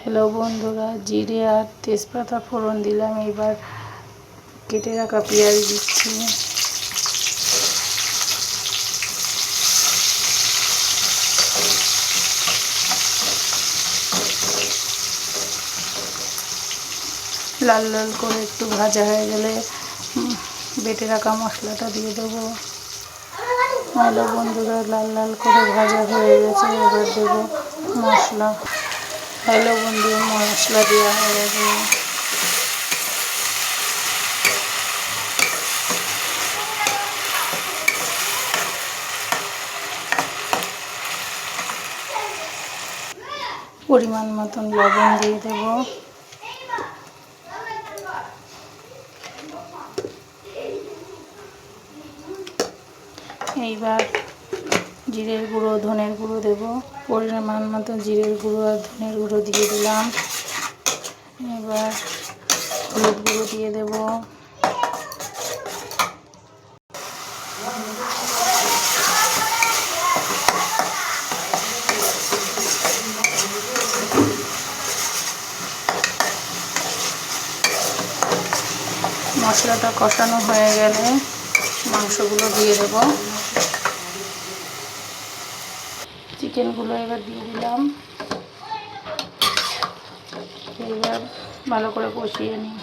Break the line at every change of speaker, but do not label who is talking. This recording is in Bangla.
হ্যালো বন্ধুরা, জিরে আর তেজপাতা ফোড়ন দিলাম। এবার কেটে রাখা পেঁয়াজ দিচ্ছি। লাল লাল করে একটু ভাজা হয়ে গেলে বেটে রাখা মশলাটা দিয়ে দেবো। হ্যালো বন্ধুরা, লাল লাল করে ভাজা হয়ে গেছে। এবার দেবো মশলা। হ্যালো বন্ধু, মশলা দেওয়া হয়ে গেছে। পরিমাণ মতন লবণ দিয়ে দেব। এইবার জিরের গুঁড়ো, ধনের গুঁড়ো দেব। পরিমাণ মতো জিরের গুঁড়ো আর ধনের গুঁড়ো দিয়ে দিলাম। এবার হলুদ গুঁড়ো দিয়ে দেব। মশলাটা কষানো হয়ে গেলে মাংসগুলো দিয়ে দেব। চিকেনগুলো এবার দিয়ে দিলাম। এবার ভালো করে কষিয়ে নিই।